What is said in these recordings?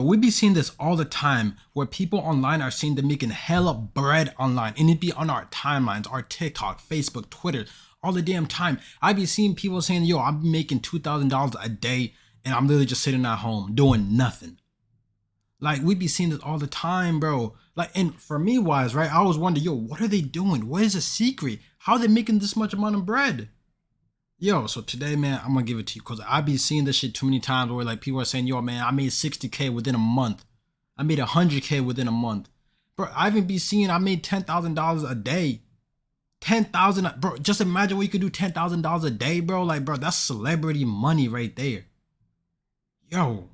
We be seeing this all the time where people online are seeing them making hella bread online, and it be on our timelines, our TikTok, Facebook, Twitter, all the damn time. I be seeing people saying, yo, I'm making $2,000 a day and I'm literally just sitting at home doing nothing. Like, we be seeing this all the time, bro. Like, and for me wise, right, I always wonder, yo, what are they doing? What is the secret? How are they making this much amount of bread? Yo, so today, man, I'm gonna give it to you because I be seeing this shit too many times where like people are saying, yo, man, I made 60K within a month. I made 100K within a month. Bro, I even be seeing I made $10,000 a day. 10,000, bro, just imagine what you could do $10,000 a day, bro. Like, bro, that's celebrity money right there. Yo,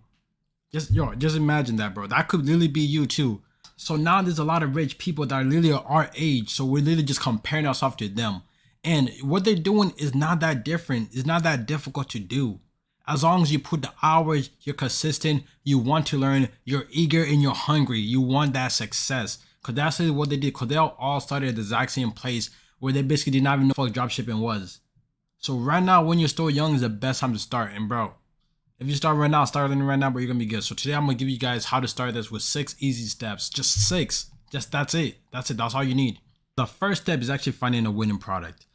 just imagine that, bro. That could literally be you too. So now there's a lot of rich people that are literally our age. So we're literally just comparing ourselves to them. And what they're doing is not that different. It's not that difficult to do. As long as you put the hours, you're consistent, you want to learn, you're eager and you're hungry. You want that success. Because that's really what they did. Because they all started at the exact same place where they basically did not even know what dropshipping was. So right now, when you're still young is the best time to start. And bro, if you start right now, start learning right now, but you're going to be good. So today I'm going to give you guys how to start this with 6 easy steps. Just 6. That's it. That's it. That's all you need. The first step is actually finding a winning product.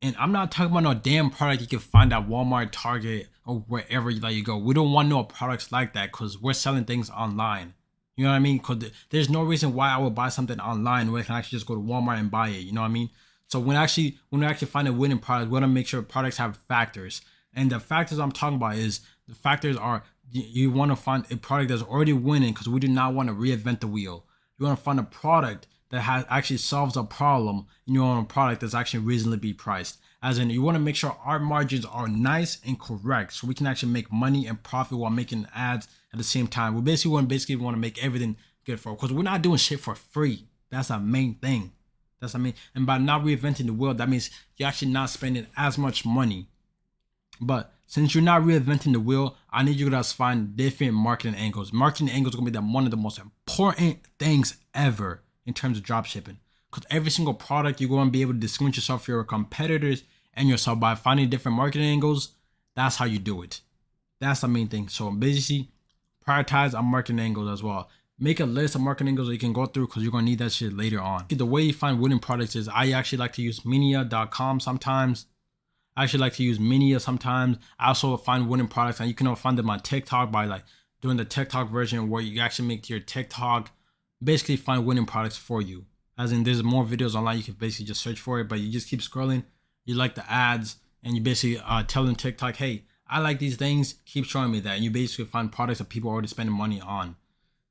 And I'm not talking about no damn product you can find at Walmart, Target, or wherever you go. We don't want no products like that because we're selling things online. You know what I mean? Because there's no reason why I would buy something online when I can actually just go to Walmart and buy it. You know what I mean? So when we actually find a winning product, we want to make sure products have factors. And the factors I'm talking about is the factors are you want to find a product that's already winning because we do not want to reinvent the wheel. You want to find a product that actually solves a problem, and you want a product that's actually reasonably priced. As in, you want to make sure our margins are nice and correct so we can actually make money and profit while making ads at the same time. We basically want to make everything good for, because we're not doing shit for free. That's the main thing. That's what I mean. And by not reinventing the wheel, that means you're actually not spending as much money. But since you're not reinventing the wheel, I need you to find different marketing angles. Marketing angles are going to be one of the most important things ever in terms of dropshipping, because every single product you're going to be able to distinguish yourself from your competitors and yourself by finding different marketing angles. That's how you do it. That's the main thing. So basically, prioritize on marketing angles as well. Make a list of marketing angles that you can go through because you're going to need that shit later on. The way you find winning products is I actually like to use Minia.com sometimes. I actually like to use Minia sometimes. I also find winning products, and you can find them on TikTok by like doing the TikTok version where you actually make your TikTok basically find winning products for you. As in, there's more videos online, you can basically just search for it, but you just keep scrolling, you like the ads, and you basically tell them TikTok, hey, I like these things, keep showing me that. And you basically find products that people are already spending money on.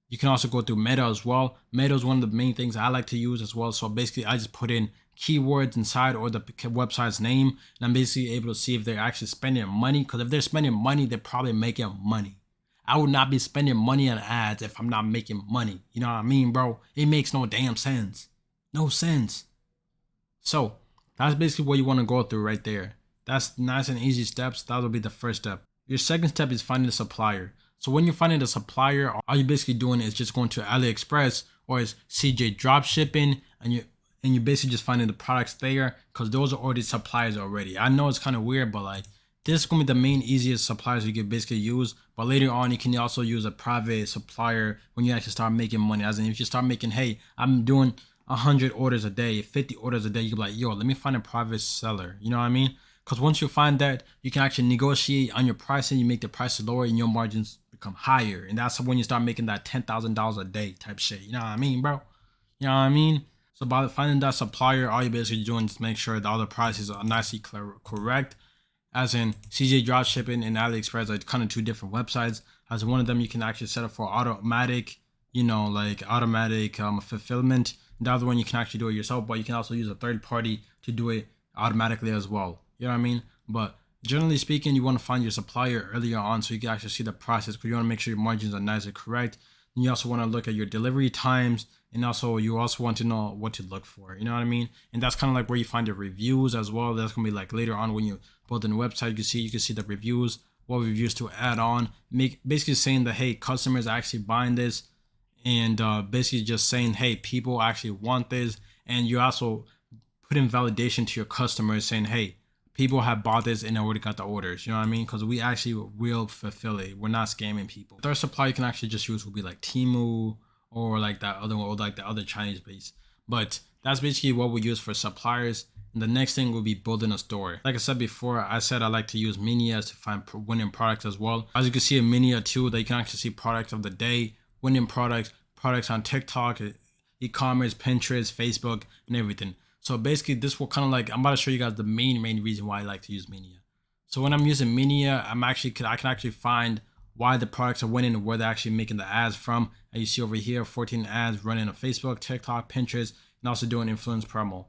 You can also go through Meta as well. Meta is one of the main things I like to use as well. So basically, I just put in keywords inside or the website's name, and I'm basically able to see if they're actually spending money, because if they're spending money, they're probably making money. I would not be spending money on ads if I'm not making money. You know what I mean, bro? It makes no damn sense. No sense. So that's basically what you want to go through right there. That's nice and easy steps. That'll be the first step. Your second step is finding a supplier. So when you're finding the supplier, all you're basically doing is just going to AliExpress or it's CJ Dropshipping, and you're basically just finding the products there because those are already suppliers already. I know it's kind of weird, but like, this is going to be the main easiest suppliers you can basically use. But later on, you can also use a private supplier when you actually start making money. As in, if you start making, hey, I'm doing 100 orders a day, 50 orders a day, you can be like, yo, let me find a private seller. You know what I mean? Because once you find that, you can actually negotiate on your pricing. You make the prices lower and your margins become higher. And that's when you start making that $10,000 a day type shit. You know what I mean, bro? You know what I mean? So by finding that supplier, all you're basically doing is make sure that all the prices are nicely correct. As in, CJ Dropshipping and AliExpress are kind of two different websites. As one of them, you can actually set up for automatic, fulfillment. The other one, you can actually do it yourself, but you can also use a third party to do it automatically as well. You know what I mean? But generally speaking, you want to find your supplier earlier on so you can actually see the process, because you want to make sure your margins are nice and correct. And you also want to look at your delivery times, and you also want to know what to look for. You know what I mean? And that's kind of like where you find your reviews as well. That's gonna be like later on when you build a website. You can see the reviews, what reviews to add on, basically saying that, hey, customers are actually buying this, and basically just saying, hey, people actually want this. And you also put in validation to your customers saying, hey, people have bought this and already got the orders. You know what I mean? Because we actually will fulfill it. We're not scamming people. Third supply you can actually just use would be like Temu or like that other one, or like the other Chinese base. But that's basically what we use for suppliers. And the next thing will be building a store. Like I said before, I said I like to use Minias to find winning products as well. As you can see in Minia too, that you can actually see products of the day, winning products on TikTok, e-commerce, Pinterest, Facebook, and everything. So basically this will kind of like, I'm about to show you guys the main reason why I like to use Minia. So when I'm using Minia, I can actually find why the products are winning and where they're actually making the ads from. And you see over here, 14 ads running on Facebook, TikTok, Pinterest, and also doing influence promo.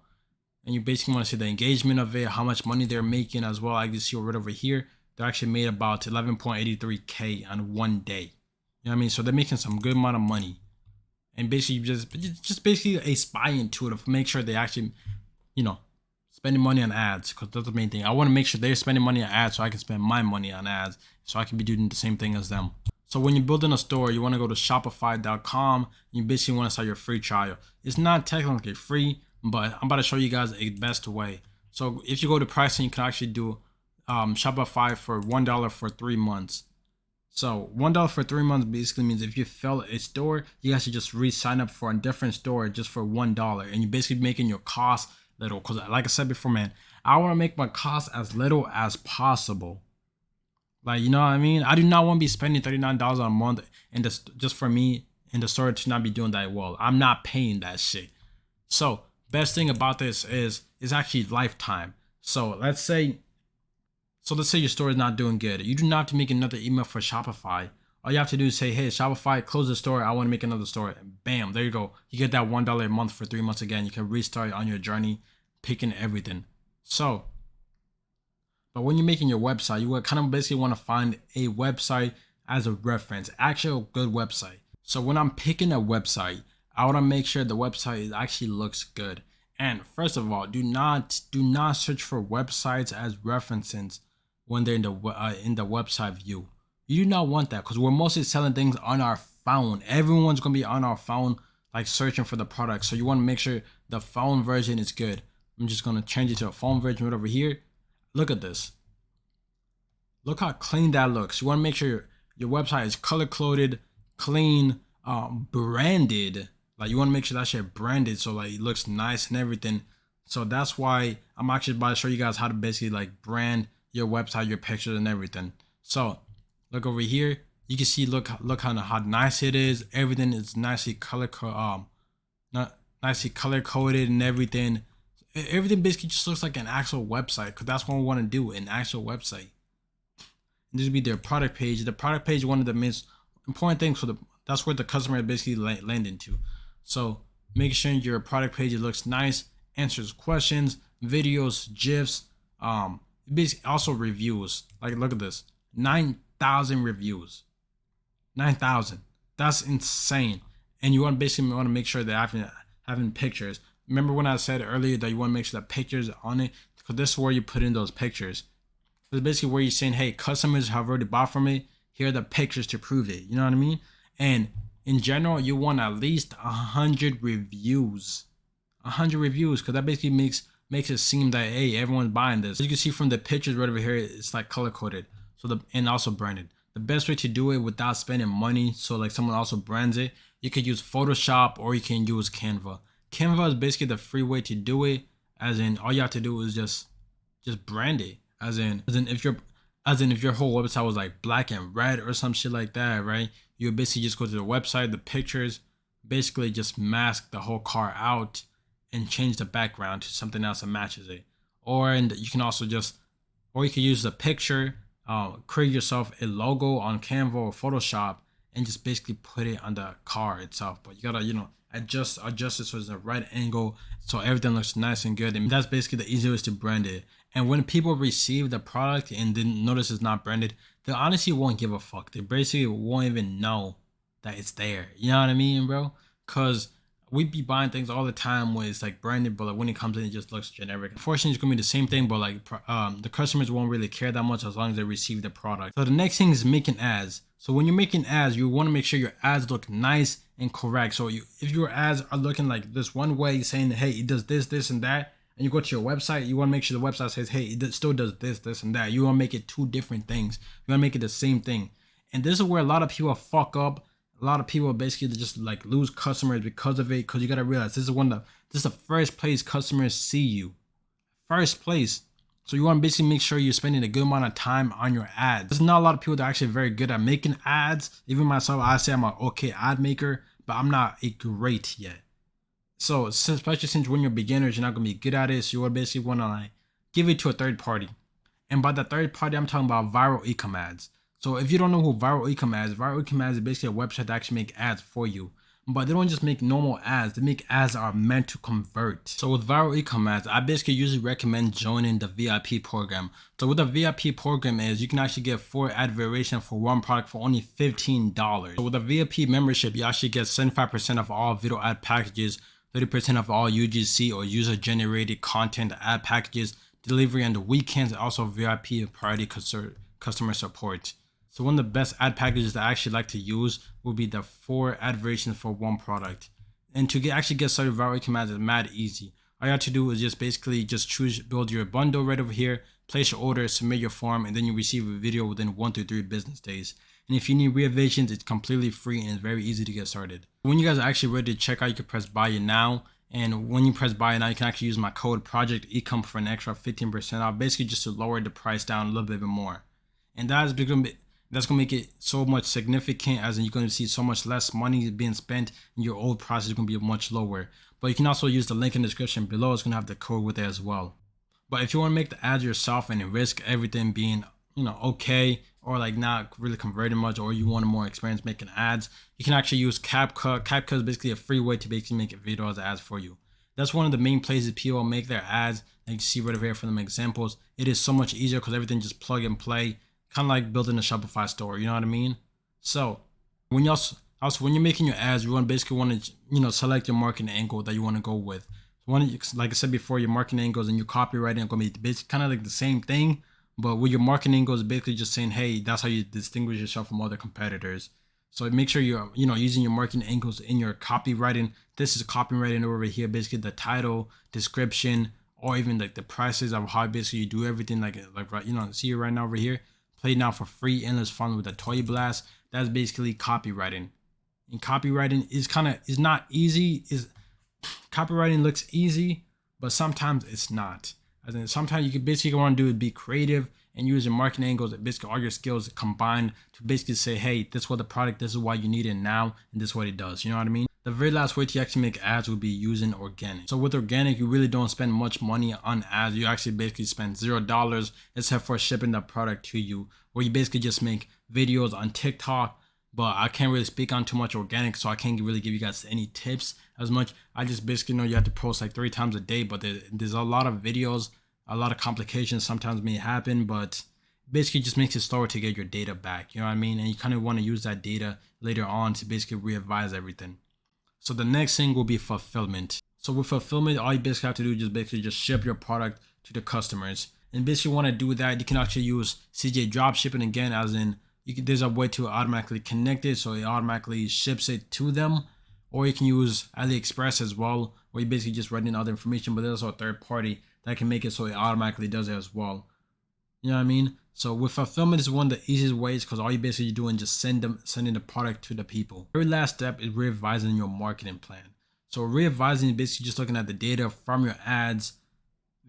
And you basically want to see the engagement of it, how much money they're making as well. I can see right over here, they actually made about 11.83K on one day. You know what I mean? So they're making some good amount of money. And basically just basically a spy into it to make sure they actually, you know, spending money on ads, because that's the main thing. I want to make sure they're spending money on ads so I can spend my money on ads, so I can be doing the same thing as them. So when you're building a store, you want to go to Shopify.com. You basically want to start your free trial. It's not technically free, but I'm about to show you guys a best way. So if you go to pricing, you can actually do Shopify for $1 for 3 months. So $1 for 3 months basically means if you fill a store, you guys should just re-sign up for a different store just for $1, and you're basically making your cost little. Because like I said before, man, I want to make my cost as little as possible. Like, you know what I mean? I do not want to be spending $39 a month in this just for me in the store to not be doing that well. I'm not paying that shit. So best thing about this is actually lifetime. So let's say your store is not doing good. You do not have to make another email for Shopify. All you have to do is say, hey, Shopify, close the store. I want to make another store. And bam, there you go. You get that $1 a month for 3 months again. You can restart on your journey, picking everything. So, but when you're making your website, you kind of basically want to find a website as a reference, actual good website. So when I'm picking a website, I want to make sure the website actually looks good. And first of all, do not search for websites as references when they're in the website view. You do not want that, because we're mostly selling things on our phone. Everyone's gonna be on our phone, like searching for the product. So you want to make sure the phone version is good. I'm just gonna change it to a phone version right over here. Look at this. Look how clean that looks. You want to make sure your website is color coded, clean, branded. Like you want to make sure that shit branded so like it looks nice and everything. So that's why I'm actually about to show you guys how to basically like brand your website, your pictures and everything. So look over here. You can see look how nice it is. Everything is nicely nicely color coded and everything. Everything basically just looks like an actual website, because that's what we want to do, an actual website. And this would be their product page. The product page is one of the most important things that's where the customer basically landing to. So make sure your product page looks nice, answers questions, videos, GIFs, basically also reviews. Like look at this, 9,000 reviews. 9,000. That's insane. And you want to make sure that having pictures. Remember when I said earlier that you want to make sure that pictures on it, because this is where you put in those pictures. It's basically where you're saying, hey, customers have already bought from me. Here are the pictures to prove it. You know what I mean? And in general, you want at least 100 reviews. 100 reviews, because that basically makes it seem that, hey, everyone's buying this. As you can see from the pictures right over here, it's like color coded. And also branded. The best way to do it without spending money, so like someone also brands it, you could use Photoshop or you can use Canva. Canva is basically the free way to do it, as in all you have to do is just brand it. As in if your whole website was like black and red or some shit like that, right? You would basically just go to the website, the pictures, basically just mask the whole car out and change the background to something else that matches it. You can use the picture, create yourself a logo on Canva or Photoshop and just basically put it on the car itself. But you gotta, adjust it so it's a right angle so everything looks nice and good. And that's basically the easiest way to brand it. And when people receive the product and then notice it's not branded, they honestly won't give a fuck. They basically won't even know that it's there. You know what I mean, bro? Because we be buying things all the time when it's like branded, but like when it comes in, it just looks generic. Unfortunately, it's gonna be the same thing, but like the customers won't really care that much as long as they receive the product. So the next thing is making ads. So when you're making ads, you want to make sure your ads look nice and correct. So if your ads are looking like this one way, saying, hey, it does this, this, and that, and you go to your website, you want to make sure the website says, hey, it still does this, and that. You want to make it two different things. You want to make it the same thing. And this is where a lot of people fuck up. A lot of people basically just like lose customers because of it. Because you got to realize this is the first place customers see you. First place. So you want to basically make sure you're spending a good amount of time on your ads. There's not a lot of people that are actually very good at making ads. Even myself, I say I'm an okay ad maker, but I'm not a great yet. So especially since when you're beginners, you're not gonna be good at it. So you would basically want to like give it to a third party. And by the third party, I'm talking about ProjectEcom ads. So if you don't know who ProjectEcom ads is basically a website that actually make ads for you. But they don't just make normal ads, they make ads that are meant to convert. So with ProjectEcom ads, I basically usually recommend joining the VIP program. So what the VIP program is, you can actually get 4 ad variations for one product for only $15. So with the VIP membership, you actually get 75% of all video ad packages, 30% of all UGC or user generated content ad packages, delivery on the weekends, and also VIP priority customer support. So one of the best ad packages that I actually like to use would be the 4 ad variations for one product. And to actually get started with ProjectEcom ads is mad easy. All you have to do is just basically build your bundle right over here, place your order, submit your form, and then you receive a video within 1 to 3 business days. And if you need revisions, it's completely free and it's very easy to get started. When you guys are actually ready to check out, you can press buy it now. And when you press buy it now, you can actually use my code ProjectEcom for an extra 15% off, basically just to lower the price down a little bit more. And that's going to make it so much significant, as in you're going to see so much less money being spent, and your old price is going to be much lower. But you can also use the link in the description below. It's going to have the code with it as well. But if you want to make the ads yourself and risk everything being, okay, or like not really converting much, or you want more experience making ads, you can actually use CapCut. CapCut is basically a free way to basically make videos ads for you. That's one of the main places people make their ads. And you can see right over here for them examples. It is so much easier because everything just plug and play. Kind of like building a Shopify store, you know what I mean? So when you're making your ads, you basically want to select your marketing angle that you want to go with. So like I said before, your marketing angles and your copywriting are going to be basically kind of like the same thing, but with your marketing angles, basically just saying, hey, that's how you distinguish yourself from other competitors. So make sure you're using your marketing angles in your copywriting. This is copywriting over here, basically the title, description, or even like the prices of how basically you do everything. Like see it right now over here. Play now for free, endless fun with a toy blast. That's basically copywriting. And copywriting is not easy. Copywriting looks easy, but sometimes it's not. As in, sometimes you can basically want to do is be creative and use your marketing angles, basically all your skills combined to basically say, hey, this is what the product, this is why you need it now, and this is what it does. You know what I mean? The very last way to actually make ads would be using organic. So with organic, you really don't spend much money on ads. You actually basically spend $0 except for shipping the product to you, where you basically just make videos on TikTok. But I can't really speak on too much organic, so I can't really give you guys any tips as much. I just basically know you have to post like 3 times a day, but there's a lot of videos, a lot of complications sometimes may happen, but basically just makes it slower to get your data back. You know what I mean? And you kind of want to use that data later on to basically revise everything. So the next thing will be fulfillment. So with fulfillment, all you basically have to do is basically just ship your product to the customers. And basically want to do that, you can actually use CJ Dropshipping again, as in there's a way to automatically connect it, so it automatically ships it to them. Or you can use AliExpress as well, where you basically just write in all the information, but there's also a third party that can make it so it automatically does it as well. You know what I mean? So with fulfillment is one of the easiest ways, because all you basically doing is just sending the product to the people. The very last step is revising your marketing plan. So revising is basically just looking at the data from your ads,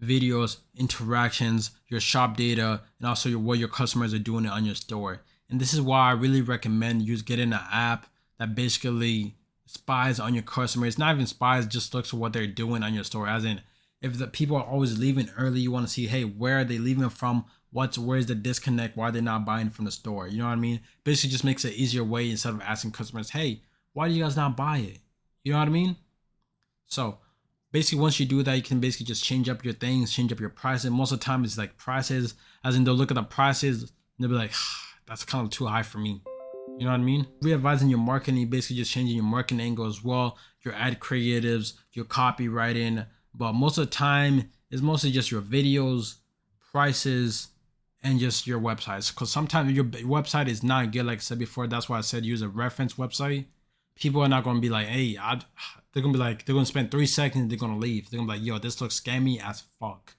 videos, interactions, your shop data, and also what your customers are doing on your store. And this is why I really recommend you getting an app that basically spies on your customers. Not even spies, just looks at what they're doing on your store. As in, if the people are always leaving early, you want to see, hey, where are they leaving from? Where's the disconnect? Why are they not buying from the store? You know what I mean? Basically just makes it an easier way instead of asking customers, hey, why do you guys not buy it? You know what I mean? So basically once you do that, you can basically just change up your things, change up your prices. Most of the time it's like prices, as in they'll look at the prices and they'll be like, that's kind of too high for me. You know what I mean? Readvising your marketing, basically just changing your marketing angle as well, your ad creatives, your copywriting. But most of the time, it's mostly just your videos, prices, and just your websites. Because sometimes your website is not good, like I said before. That's why I said use a reference website. people are not gonna be like, hey, they're gonna be like, they're gonna spend 3 seconds, they're gonna leave. They're gonna be like, yo, this looks scammy as fuck.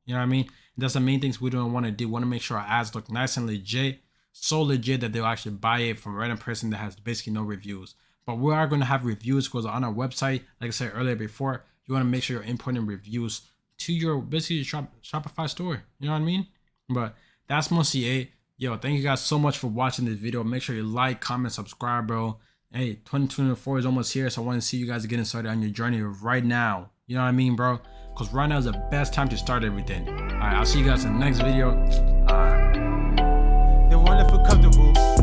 You know what I mean? That's the main things we don't want to do. We want to make sure our ads look nice and legit, so legit that they'll actually buy it from a random person that has basically no reviews. But we are going to have reviews because on our website, like I said earlier before, you want to make sure you're importing reviews to your basically Shopify store. You know what I mean? But that's mostly it. Yo, thank you guys so much for watching this video. Make sure you like, comment, subscribe, bro. Hey, 2024 is almost here, so I want to see you guys getting started on your journey right now. You know what I mean, bro? Because right now is the best time to start everything. All right, I'll see you guys in the next video. They won't let feel comfortable.